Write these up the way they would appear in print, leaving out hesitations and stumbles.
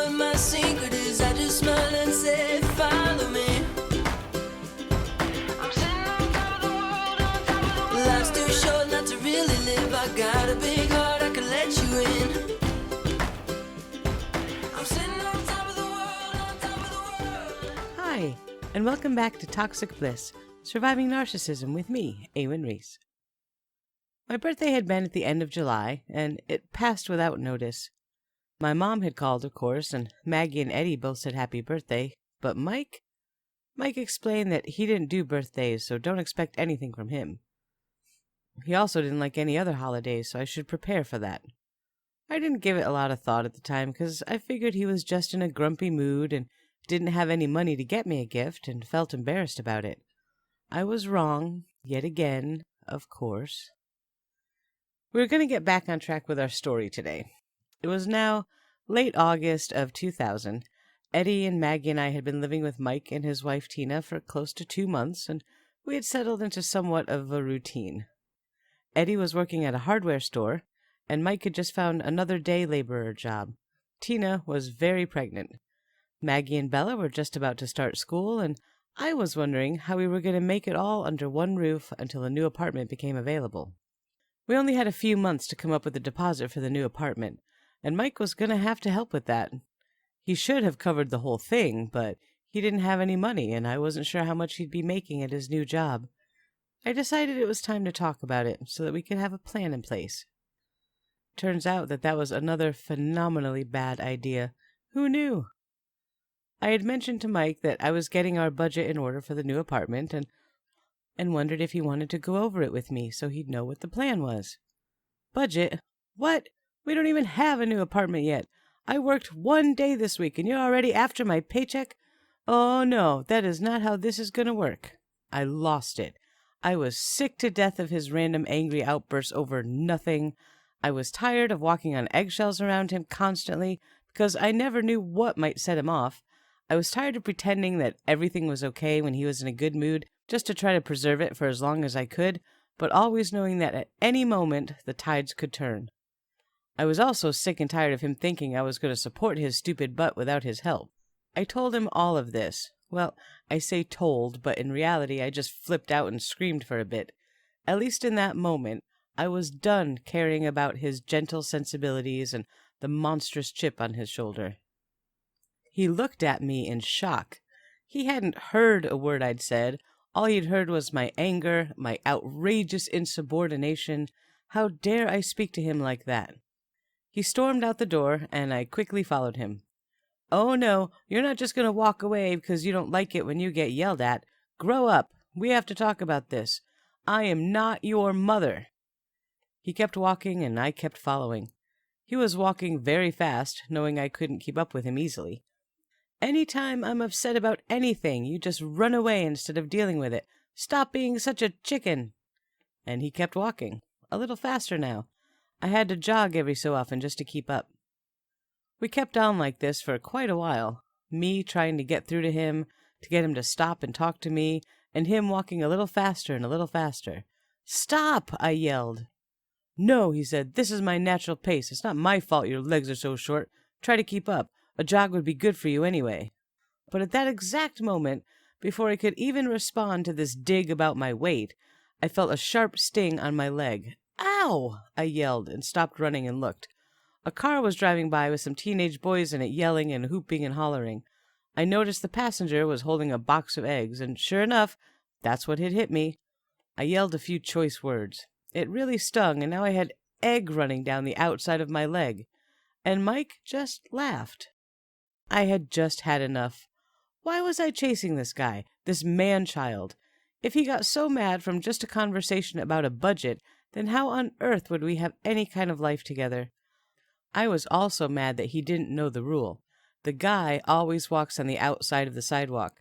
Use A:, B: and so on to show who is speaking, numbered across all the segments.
A: what my secret is. I just smile and say, follow me. I'm sitting on top of the world, on top of the world. Life's too short not to really live. I got a big heart, I can let you in. I'm sitting on top of the world, on top of the world.
B: Hi, and welcome back to Toxic Bliss, Surviving Narcissism with me, Awen Reese. My birthday had been at the end of July, and it passed without notice. My mom had called, of course, and Maggie and Eddie both said happy birthday, but Mike explained that he didn't do birthdays, so don't expect anything from him. He also didn't like any other holidays, so I should prepare for that. I didn't give it a lot of thought at the time, because I figured he was just in a grumpy mood and didn't have any money to get me a gift and felt embarrassed about it. I was wrong, yet again, of course. We were going to get back on track with our story today. It was now late August of 2000. Eddie and Maggie and I had been living with Mike and his wife Tina for close to 2 months, and we had settled into somewhat of a routine. Eddie was working at a hardware store, and Mike had just found another day laborer job. Tina was very pregnant. Maggie and Bella were just about to start school, and I was wondering how we were going to make it all under one roof until a new apartment became available. We only had a few months to come up with a deposit for the new apartment, and Mike was going to have to help with that. He should have covered the whole thing, but he didn't have any money, and I wasn't sure how much he'd be making at his new job. I decided it was time to talk about it so that we could have a plan in place. Turns out that was another phenomenally bad idea. Who knew? I had mentioned to Mike that I was getting our budget in order for the new apartment, and wondered if he wanted to go over it with me so he'd know what the plan was. Budget? What? We don't even have a new apartment yet. I worked 1 day this week and you're already after my paycheck? Oh no, that is not how this is going to work. I lost it. I was sick to death of his random angry outbursts over nothing. I was tired of walking on eggshells around him constantly because I never knew what might set him off. I was tired of pretending that everything was okay when he was in a good mood, just to try to preserve it for as long as I could, but always knowing that at any moment the tides could turn. I was also sick and tired of him thinking I was going to support his stupid butt without his help. I told him all of this. Well, I say told, but in reality I just flipped out and screamed for a bit. At least in that moment, I was done caring about his gentle sensibilities and the monstrous chip on his shoulder. He looked at me in shock. He hadn't heard a word I'd said. All he'd heard was my anger, my outrageous insubordination. How dare I speak to him like that? He stormed out the door, and I quickly followed him. Oh no, you're not just going to walk away because you don't like it when you get yelled at. Grow up. We have to talk about this. I am not your mother. He kept walking, and I kept following. He was walking very fast, knowing I couldn't keep up with him easily. Anytime I'm upset about anything, you just run away instead of dealing with it. Stop being such a chicken. And he kept walking, a little faster now. I had to jog every so often just to keep up. We kept on like this for quite a while, me trying to get through to him, to get him to stop and talk to me, and him walking a little faster and a little faster. Stop! I yelled. No, he said, this is my natural pace. It's not my fault your legs are so short. Try to keep up. A jog would be good for you anyway. But at that exact moment, before I could even respond to this dig about my weight, I felt a sharp sting on my leg. Ow! I yelled and stopped running and looked. A car was driving by with some teenage boys in it yelling and hooping and hollering. I noticed the passenger was holding a box of eggs, and sure enough, that's what had hit me. I yelled a few choice words. It really stung, and now I had egg running down the outside of my leg. And Mike just laughed. I had just had enough. Why was I chasing this guy, this man-child? If he got so mad from just a conversation about a budget, then how on earth would we have any kind of life together? I was also mad that he didn't know the rule. The guy always walks on the outside of the sidewalk.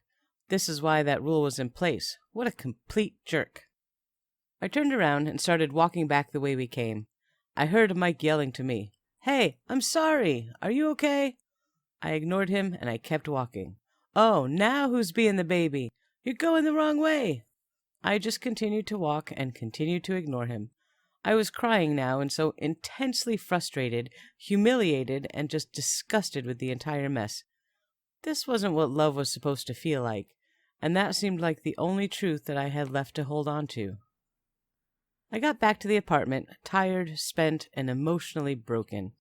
B: This is why that rule was in place. What a complete jerk. I turned around and started walking back the way we came. I heard Mike yelling to me, "Hey, I'm sorry. Are you okay?" I ignored him and I kept walking. "Oh, now who's being the baby? You're going the wrong way." I just continued to walk and continued to ignore him. I was crying now and so intensely frustrated, humiliated, and just disgusted with the entire mess. This wasn't what love was supposed to feel like, and that seemed like the only truth that I had left to hold on to. I got back to the apartment, tired, spent, and emotionally broken.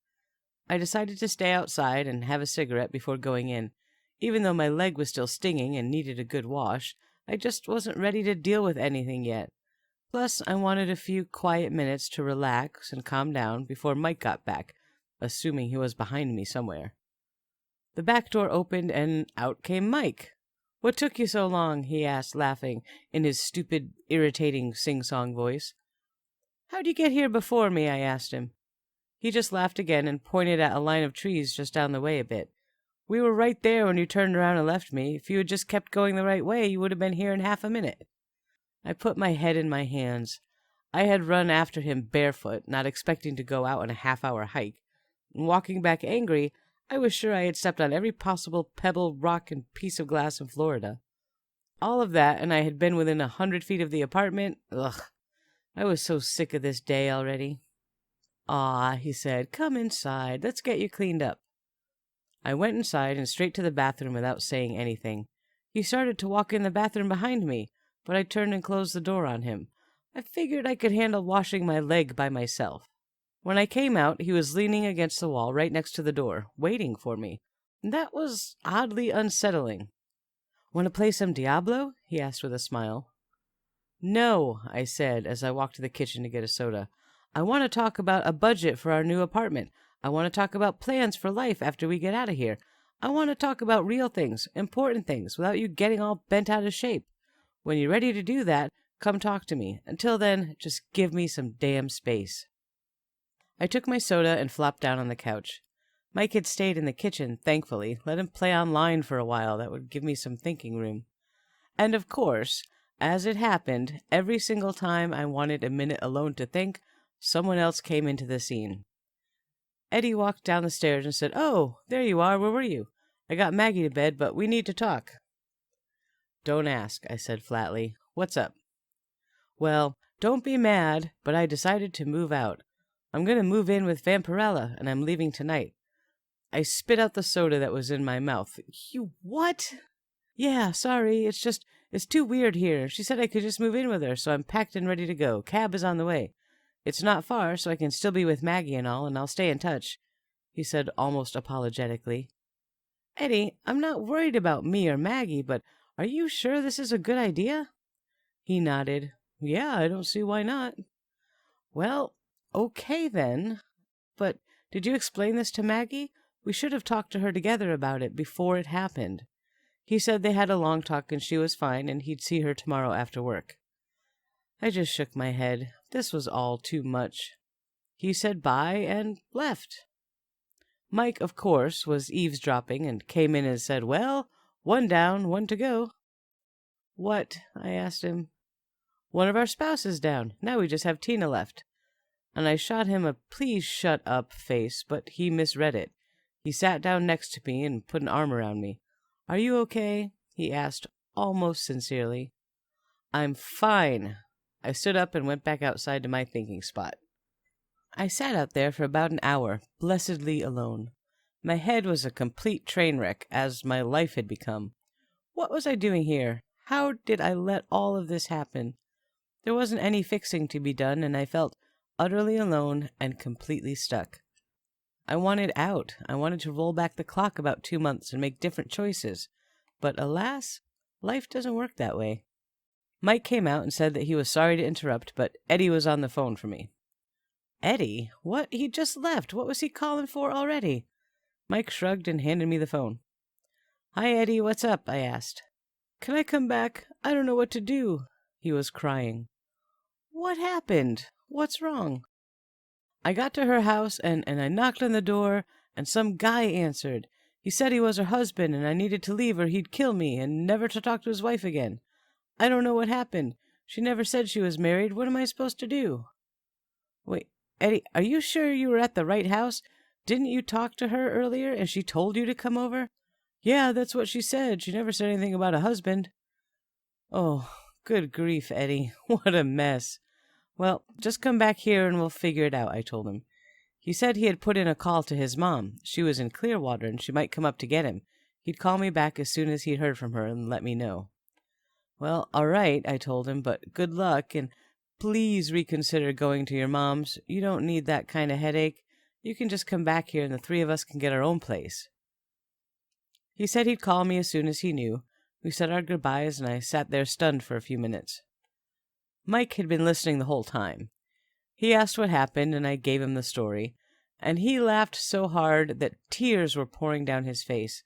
B: I decided to stay outside and have a cigarette before going in. Even though my leg was still stinging and needed a good wash, I just wasn't ready to deal with anything yet. Plus, I wanted a few quiet minutes to relax and calm down before Mike got back, assuming he was behind me somewhere. The back door opened and out came Mike. "What took you so long?" he asked, laughing, in his stupid, irritating sing-song voice. "How'd you get here before me?" I asked him. He just laughed again and pointed at a line of trees just down the way a bit. "We were right there when you turned around and left me. If you had just kept going the right way, you would have been here in half a minute." I put my head in my hands. I had run after him barefoot, not expecting to go out on a half-hour hike. And walking back angry, I was sure I had stepped on every possible pebble, rock, and piece of glass in Florida. All of that, and I had been within 100 feet of the apartment. Ugh. I was so sick of this day already. "Aw," he said, "come inside. Let's get you cleaned up." I went inside and straight to the bathroom without saying anything. He started to walk in the bathroom behind me, but I turned and closed the door on him. I figured I could handle washing my leg by myself. When I came out, he was leaning against the wall right next to the door, waiting for me. That was oddly unsettling. "Want to play some Diablo?" he asked with a smile. "No," I said as I walked to the kitchen to get a soda. "I want to talk about a budget for our new apartment. I want to talk about plans for life after we get out of here. I want to talk about real things, important things, without you getting all bent out of shape. When you're ready to do that, come talk to me. Until then, just give me some damn space." I took my soda and flopped down on the couch. Mike had stayed in the kitchen, thankfully. Let him play online for a while. That would give me some thinking room. And of course, as it happened, every single time I wanted a minute alone to think, someone else came into the scene. Eddie walked down the stairs and said, "Oh, there you are. Where were you? I got Maggie to bed, but we need to talk." "Don't ask," I said flatly. "What's up?" "Well, don't be mad, but I decided to move out. I'm going to move in with Vampirella, and I'm leaving tonight." I spit out the soda that was in my mouth. "You what?" "Yeah, sorry. It's too weird here. She said I could just move in with her, so I'm packed and ready to go. Cab is on the way. It's not far, so I can still be with Maggie and all, and I'll stay in touch," he said almost apologetically. "Eddie, I'm not worried about me or Maggie, but are you sure this is a good idea?" He nodded. "Yeah, I don't see why not." "Well, okay then. But did you explain this to Maggie? We should have talked to her together about it before it happened." He said they had a long talk and she was fine and he'd see her tomorrow after work. I just shook my head. This was all too much. He said bye and left. Mike, of course, was eavesdropping and came in and said, "Well, one down, one to go." "What?" I asked him. "One of our spouses down. Now we just have Tina left." And I shot him a "please shut up" face, but he misread it. He sat down next to me and put an arm around me. "Are you okay?" he asked, almost sincerely. "I'm fine." I stood up and went back outside to my thinking spot. I sat out there for about an hour, blessedly alone. My head was a complete train wreck, as my life had become. What was I doing here? How did I let all of this happen? There wasn't any fixing to be done, and I felt utterly alone and completely stuck. I wanted out. I wanted to roll back the clock about 2 months and make different choices. But alas, life doesn't work that way. Mike came out and said that he was sorry to interrupt, but Eddie was on the phone for me. "Eddie? What? He just left. What was he calling for already?" Mike shrugged and handed me the phone. "Hi, Eddie. What's up?" I asked. "Can I come back? I don't know what to do." He was crying. "What happened? What's wrong?" "I got to her house, and I knocked on the door, and some guy answered. He said he was her husband, and I needed to leave or he'd kill me, and never to talk to his wife again. I don't know what happened. She never said she was married. What am I supposed to do?" "Wait, Eddie, are you sure you were at the right house? Didn't you talk to her earlier, and she told you to come over?" "Yeah, that's what she said. She never said anything about a husband." Oh, good grief, Eddie. What a mess. Well, just come back here and we'll figure it out, I told him. He said he had put in a call to his mom. She was in Clearwater and she might come up to get him. He'd call me back as soon as he'd heard from her and let me know. Well, all right, I told him, but good luck, and please reconsider going to your mom's. You don't need that kind of headache. You can just come back here and the three of us can get our own place. He said he'd call me as soon as he knew. We said our goodbyes and I sat there stunned for a few minutes. Mike had been listening the whole time. He asked what happened and I gave him the story, and he laughed so hard that tears were pouring down his face.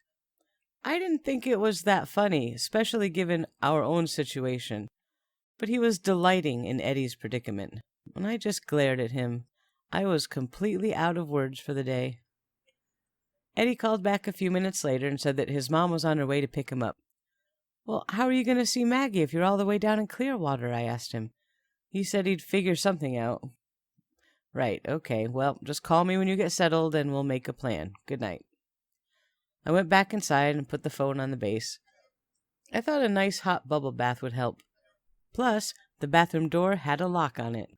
B: I didn't think it was that funny, especially given our own situation, but he was delighting in Eddie's predicament, and I just glared at him. I was completely out of words for the day. Eddie called back a few minutes later and said that his mom was on her way to pick him up. Well, how are you going to see Maggie if you're all the way down in Clearwater? I asked him. He said he'd figure something out. Right, okay, well, just call me when you get settled and we'll make a plan. Good night. I went back inside and put the phone on the base. I thought a nice hot bubble bath would help. Plus, the bathroom door had a lock on it.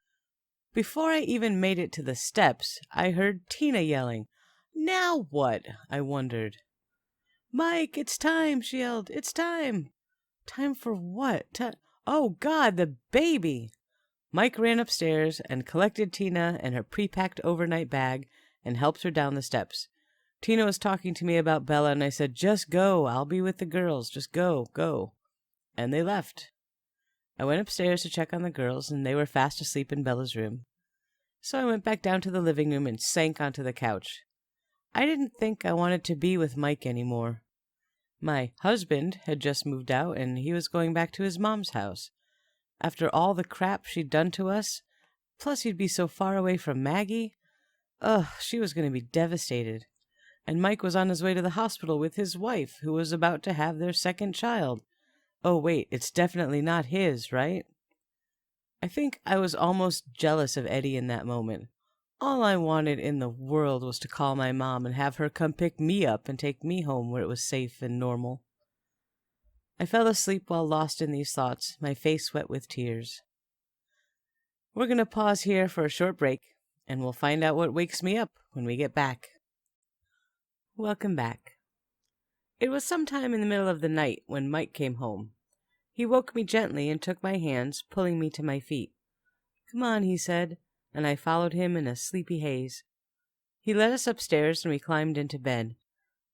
B: Before I even made it to the steps, I heard Tina yelling. Now what? I wondered. Mike, it's time, she yelled. It's time. Time for what? Oh, God, the baby. Mike ran upstairs and collected Tina and her pre-packed overnight bag and helped her down the steps. Tina was talking to me about Bella, and I said, just go. I'll be with the girls. Just go, go. And they left. I went upstairs to check on the girls, and they were fast asleep in Bella's room. So I went back down to the living room and sank onto the couch. I didn't think I wanted to be with Mike anymore. My husband had just moved out, and he was going back to his mom's house. After all the crap she'd done to us, plus he'd be so far away from Maggie. She was going to be devastated. And Mike was on his way to the hospital with his wife, who was about to have their second child. Oh, wait, it's definitely not his, right? I think I was almost jealous of Eddie in that moment. All I wanted in the world was to call my mom and have her come pick me up and take me home where it was safe and normal. I fell asleep while lost in these thoughts, my face wet with tears. We're going to pause here for a short break, and we'll find out what wakes me up when we get back. Welcome back. It was sometime in the middle of the night when Mike came home. He woke me gently and took my hands, pulling me to my feet. Come on, he said, and I followed him in a sleepy haze. He led us upstairs and we climbed into bed.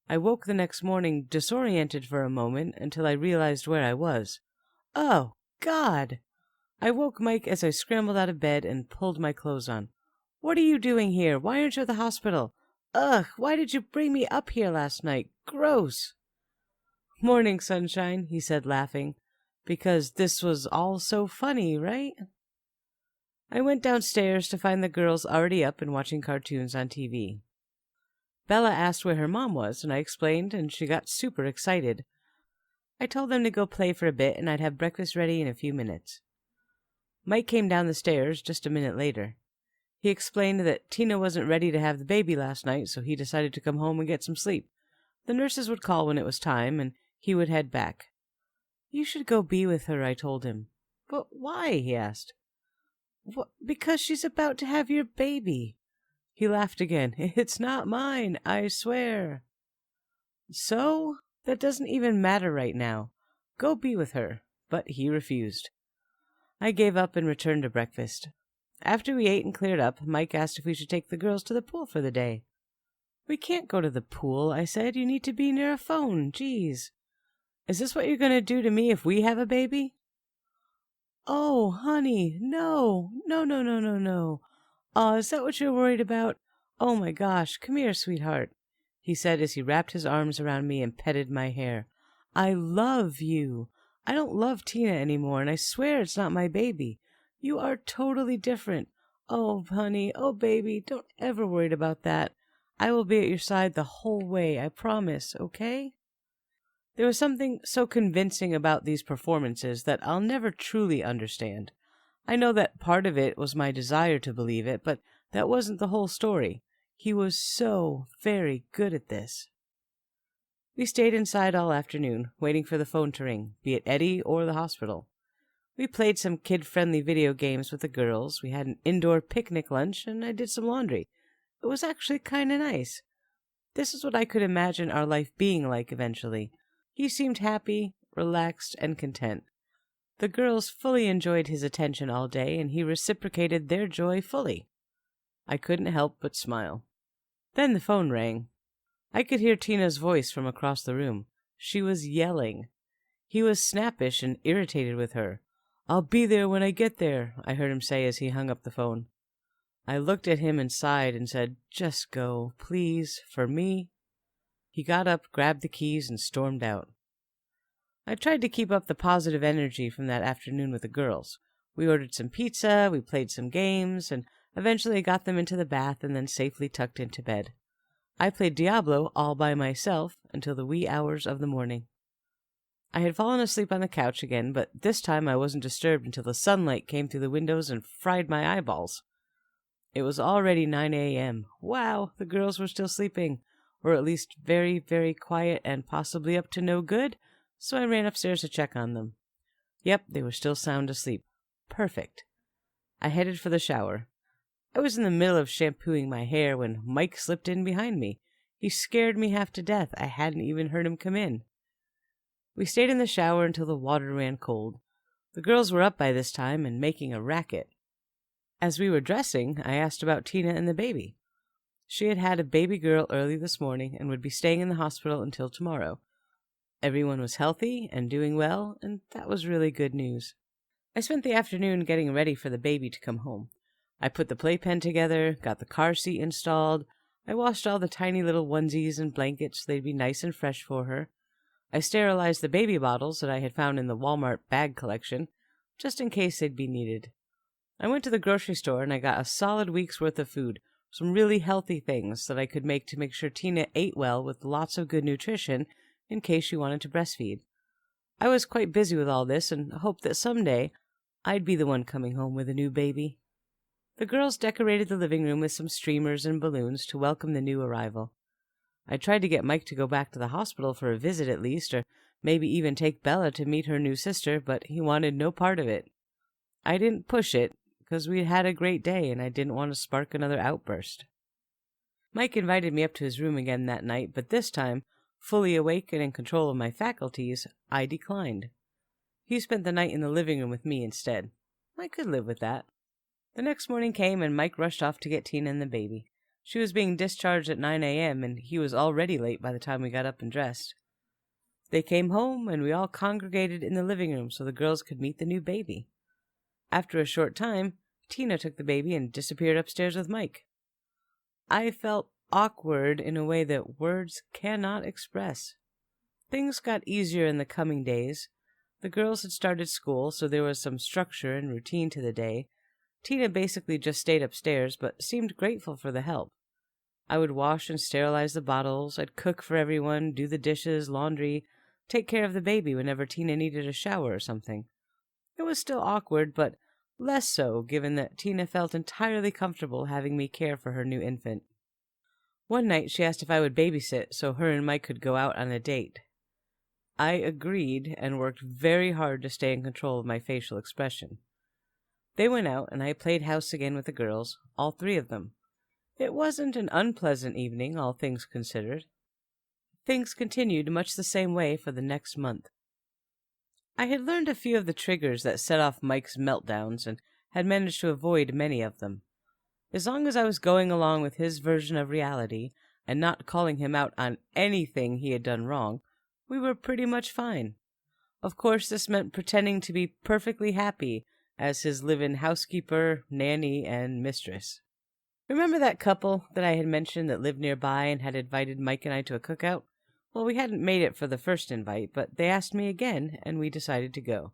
B: I woke the next morning disoriented for a moment until I realized where I was. Oh, God! I woke Mike as I scrambled out of bed and pulled my clothes on. What are you doing here? Why aren't you at the hospital? Ugh, why did you bring me up here last night? Gross! Morning, sunshine, he said, laughing. Because this was all so funny, right? I went downstairs to find the girls already up and watching cartoons on TV. Bella asked where her mom was, and I explained, and she got super excited. I told them to go play for a bit, and I'd have breakfast ready in a few minutes. Mike came down the stairs just a minute later. He explained that Tina wasn't ready to have the baby last night, so he decided to come home and get some sleep. The nurses would call when it was time, and he would head back. You should go be with her, I told him. But why? He asked. Because she's about to have your baby. He laughed again. It's not mine, I swear. So? That doesn't even matter right now. Go be with her. But he refused. I gave up and returned to breakfast. After we ate and cleared up, Mike asked if we should take the girls to the pool for the day. We can't go to the pool, I said. You need to be near a phone. Geez. Is this what you're going to do to me if we have a baby? Oh, honey, no. No. Aw, is that what you're worried about? Oh my gosh, come here, sweetheart, he said as he wrapped his arms around me and petted my hair. I love you. I don't love Tina anymore, and I swear it's not my baby. You are totally different. Oh, honey, oh, baby, don't ever worry about that. I will be at your side the whole way, I promise, okay? There was something so convincing about these performances that I'll never truly understand. I know that part of it was my desire to believe it, but that wasn't the whole story. He was so very good at this. We stayed inside all afternoon, waiting for the phone to ring, be it Eddie or the hospital. We played some kid-friendly video games with the girls, we had an indoor picnic lunch, and I did some laundry. It was actually kind of nice. This is what I could imagine our life being like eventually. He seemed happy, relaxed, and content. The girls fully enjoyed his attention all day, and he reciprocated their joy fully. I couldn't help but smile. Then the phone rang. I could hear Tina's voice from across the room. She was yelling. He was snappish and irritated with her. "I'll be there when I get there," I heard him say as he hung up the phone. I looked at him and sighed and said, "Just go, please, for me." He got up, grabbed the keys, and stormed out. I tried to keep up the positive energy from that afternoon with the girls. We ordered some pizza, we played some games, and eventually got them into the bath and then safely tucked into bed. I played Diablo all by myself until the wee hours of the morning. I had fallen asleep on the couch again, but this time I wasn't disturbed until the sunlight came through the windows and fried my eyeballs. It was already 9 a.m. Wow, the girls were still sleeping, or at least very, very quiet and possibly up to no good, so I ran upstairs to check on them. Yep, they were still sound asleep. Perfect. I headed for the shower. I was in the middle of shampooing my hair when Mike slipped in behind me. He scared me half to death. I hadn't even heard him come in. We stayed in the shower until the water ran cold. The girls were up by this time and making a racket. As we were dressing, I asked about Tina and the baby. She had had a baby girl early this morning and would be staying in the hospital until tomorrow. Everyone was healthy and doing well, and that was really good news. I spent the afternoon getting ready for the baby to come home. I put the playpen together, got the car seat installed. I washed all the tiny little onesies and blankets so they'd be nice and fresh for her. I sterilized the baby bottles that I had found in the Walmart bag collection, just in case they'd be needed. I went to the grocery store and I got a solid week's worth of food, some really healthy things that I could make to make sure Tina ate well with lots of good nutrition in case she wanted to breastfeed. I was quite busy with all this and hoped that someday I'd be the one coming home with a new baby. The girls decorated the living room with some streamers and balloons to welcome the new arrival. I tried to get Mike to go back to the hospital for a visit at least, or maybe even take Bella to meet her new sister, but he wanted no part of it. I didn't push it, because we'd had a great day and I didn't want to spark another outburst. Mike invited me up to his room again that night, but this time, fully awake and in control of my faculties, I declined. He spent the night in the living room with me instead. I could live with that. The next morning came and Mike rushed off to get Tina and the baby. She was being discharged at 9 a.m. and he was already late by the time we got up and dressed. They came home and we all congregated in the living room so the girls could meet the new baby. After a short time, Tina took the baby and disappeared upstairs with Mike. I felt awkward in a way that words cannot express. Things got easier in the coming days. The girls had started school, so there was some structure and routine to the day. Tina basically just stayed upstairs, but seemed grateful for the help. I would wash and sterilize the bottles, I'd cook for everyone, do the dishes, laundry, take care of the baby whenever Tina needed a shower or something. It was still awkward, but less so, given that Tina felt entirely comfortable having me care for her new infant. One night she asked if I would babysit so her and Mike could go out on a date. I agreed and worked very hard to stay in control of my facial expression. They went out, and I played house again with the girls, all three of them. It wasn't an unpleasant evening, all things considered. Things continued much the same way for the next month. I had learned a few of the triggers that set off Mike's meltdowns, and had managed to avoid many of them. As long as I was going along with his version of reality, and not calling him out on anything he had done wrong, we were pretty much fine. Of course, this meant pretending to be perfectly happy as his live-in housekeeper, nanny, and mistress. Remember that couple that I had mentioned that lived nearby and had invited Mike and I to a cookout? Well, we hadn't made it for the first invite, but they asked me again, and we decided to go.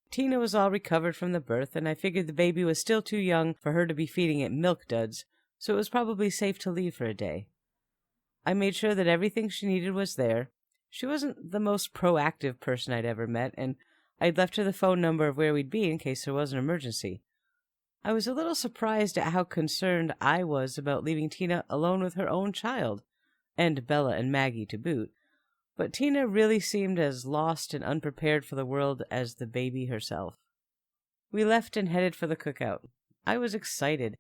B: Tina was all recovered from the birth, and I figured the baby was still too young for her to be feeding it milk duds, so it was probably safe to leave for a day. I made sure that everything she needed was there. She wasn't the most proactive person I'd ever met, and I'd left her the phone number of where we'd be in case there was an emergency. I was a little surprised at how concerned I was about leaving Tina alone with her own child, and Bella and Maggie to boot, but Tina really seemed as lost and unprepared for the world as the baby herself. We left and headed for the cookout. I was excited.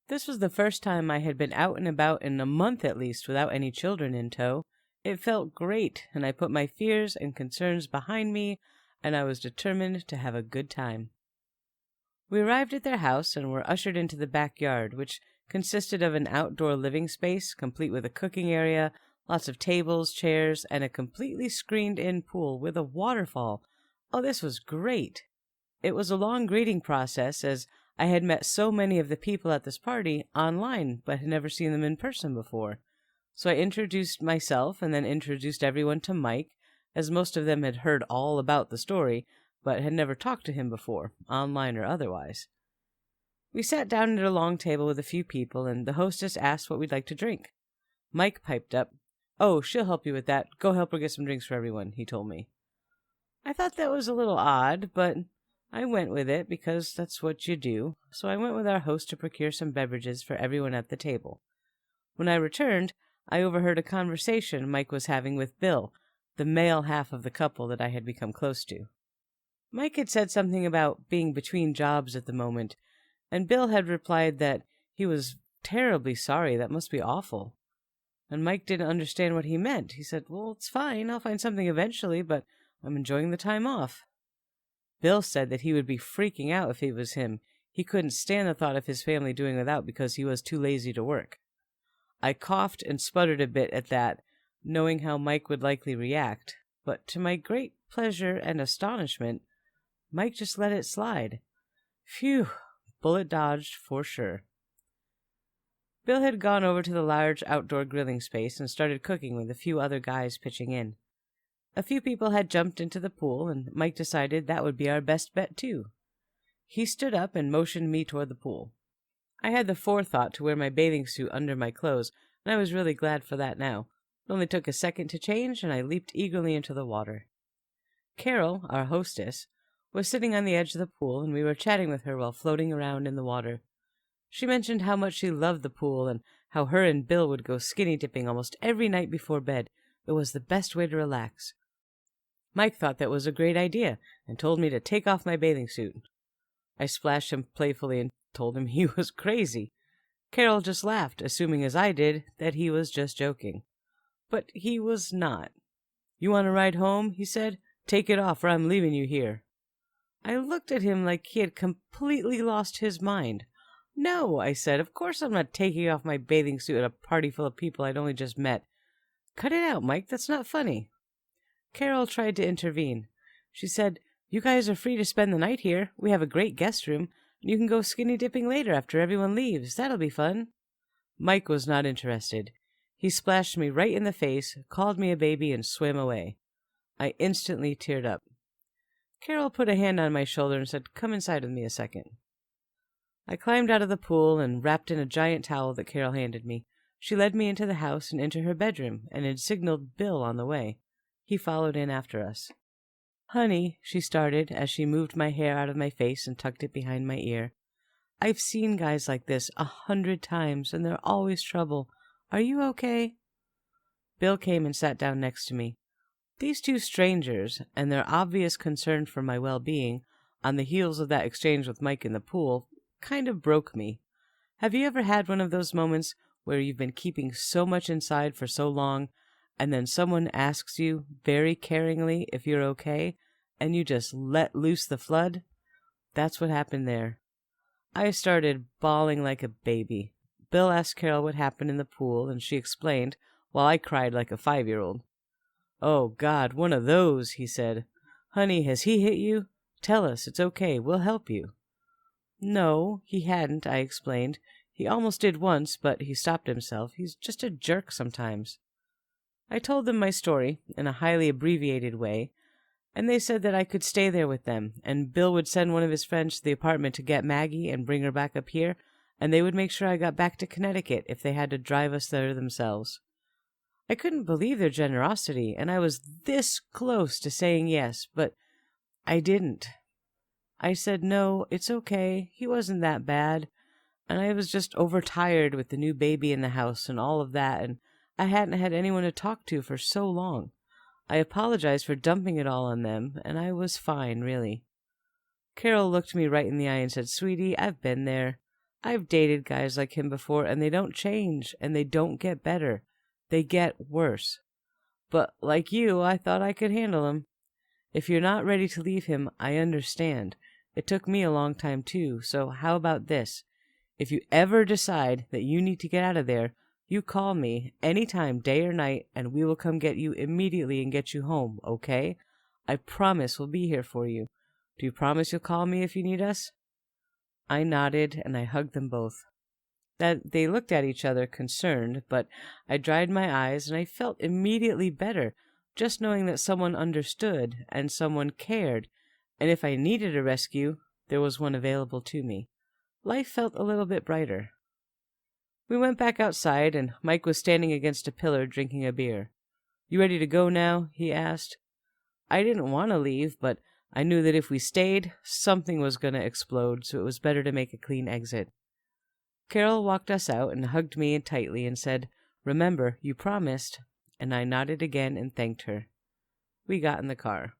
B: This was the first time I had been out and about in a month at least without any children in tow. It felt great, and I put my fears and concerns behind me, and I was determined to have a good time. We arrived at their house and were ushered into the backyard, which consisted of an outdoor living space, complete with a cooking area, lots of tables, chairs, and a completely screened-in pool with a waterfall. Oh, this was great! It was a long greeting process, as I had met so many of the people at this party online, but had never seen them in person before. So I introduced myself and then introduced everyone to Mike, as most of them had heard all about the story, but had never talked to him before, online or otherwise. We sat down at a long table with a few people, and the hostess asked what we'd like to drink. Mike piped up. "Oh, she'll help you with that. Go help her get some drinks for everyone," he told me. I thought that was a little odd, but I went with it because that's what you do, so I went with our host to procure some beverages for everyone at the table. When I returned, I overheard a conversation Mike was having with Bill, the male half of the couple that I had become close to. Mike had said something about being between jobs at the moment, and Bill had replied that he was terribly sorry. That must be awful. And Mike didn't understand what he meant. He said, "Well, it's fine. I'll find something eventually, but I'm enjoying the time off." Bill said that he would be freaking out if it was him. He couldn't stand the thought of his family doing without because he was too lazy to work. I coughed and sputtered a bit at that, knowing how Mike would likely react, but to my great pleasure and astonishment, Mike just let it slide. Phew, bullet dodged for sure. Bill had gone over to the large outdoor grilling space and started cooking with a few other guys pitching in. A few people had jumped into the pool, and Mike decided that would be our best bet too. He stood up and motioned me toward the pool. I had the forethought to wear my bathing suit under my clothes, and I was really glad for that now. It only took a second to change, and I leaped eagerly into the water. Carol, our hostess, was sitting on the edge of the pool, and we were chatting with her while floating around in the water. She mentioned how much she loved the pool, and how her and Bill would go skinny dipping almost every night before bed. It was the best way to relax. Mike thought that was a great idea, and told me to take off my bathing suit. I splashed him playfully and told him he was crazy. Carol just laughed, assuming as I did that he was just joking. But he was not. "You want to ride home?" he said. "Take it off, or I'm leaving you here." I looked at him like he had completely lost his mind. "No," I said. "Of course I'm not taking off my bathing suit at a party full of people I'd only just met. Cut it out, Mike. That's not funny." Carol tried to intervene. She said, "You guys are free to spend the night here. We have a great guest room. You can go skinny dipping later after everyone leaves. That'll be fun." Mike was not interested. He splashed me right in the face, called me a baby, and swam away. I instantly teared up. Carol put a hand on my shoulder and said, "Come inside with me a second." I climbed out of the pool and wrapped in a giant towel that Carol handed me. She led me into the house and into her bedroom, and had signaled Bill on the way. He followed in after us. "Honey," she started as she moved my hair out of my face and tucked it behind my ear. "I've seen guys like this 100 times, and they're always trouble. Are you okay?" Bill came and sat down next to me. These two strangers, and their obvious concern for my well-being, on the heels of that exchange with Mike in the pool, kind of broke me. Have you ever had one of those moments where you've been keeping so much inside for so long, and then someone asks you, very caringly, if you're okay, and you just let loose the flood? That's what happened there. I started bawling like a baby. Bill asked Carol what happened in the pool, and she explained, while I cried like a 5-year-old. "Oh, God, one of those," he said. "Honey, has he hit you? Tell us, it's okay, we'll help you." "No, he hadn't," I explained. "He almost did once, but he stopped himself. He's just a jerk sometimes." I told them my story, in a highly abbreviated way, and they said that I could stay there with them, and Bill would send one of his friends to the apartment to get Maggie and bring her back up here, and they would make sure I got back to Connecticut if they had to drive us there themselves. I couldn't believe their generosity, and I was this close to saying yes, but I didn't. I said, "No, it's okay. He wasn't that bad. And I was just overtired with the new baby in the house and all of that, and I hadn't had anyone to talk to for so long. I apologized for dumping it all on them, and I was fine, really." Carol looked me right in the eye and said, "Sweetie, I've been there. I've dated guys like him before, and they don't change, and they don't get better. They get worse. But like you, I thought I could handle him. If you're not ready to leave him, I understand. It took me a long time too, so how about this? If you ever decide that you need to get out of there, you call me anytime, day or night, and we will come get you immediately and get you home, okay? I promise we'll be here for you. Do you promise you'll call me if you need us?" I nodded, and I hugged them both. They looked at each other, concerned, but I dried my eyes, and I felt immediately better, just knowing that someone understood, and someone cared, and if I needed a rescue, there was one available to me. Life felt a little bit brighter. We went back outside, and Mike was standing against a pillar drinking a beer. "You ready to go now?" he asked. I didn't want to leave, but I knew that if we stayed, something was going to explode, so it was better to make a clean exit. Carol walked us out and hugged me tightly and said, "Remember, you promised," and I nodded again and thanked her. We got in the car.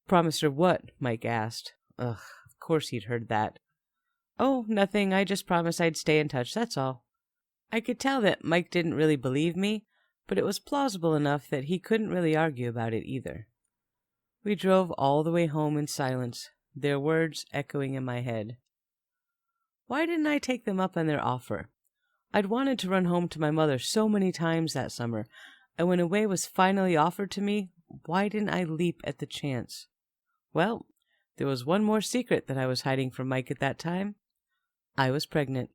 B: "Promised her what?" Mike asked. Ugh, of course he'd heard that. "Oh, nothing. I just promised I'd stay in touch, that's all." I could tell that Mike didn't really believe me, but it was plausible enough that he couldn't really argue about it either. We drove all the way home in silence, their words echoing in my head. Why didn't I take them up on their offer? I'd wanted to run home to my mother so many times that summer, and when a way was finally offered to me, why didn't I leap at the chance? Well, there was one more secret that I was hiding from Mike at that time. I was pregnant.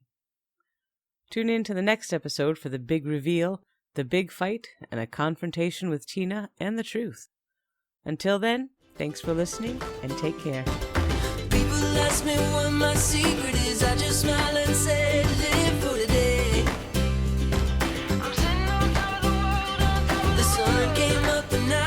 B: Tune in to the next episode for the big reveal, the big fight, and a confrontation with Tina and the truth. Until then, thanks for listening, and take care.
A: People ask me what my secret is. I just smile and say, live for today. I'm sitting on top of the world, on top of the sun came up and I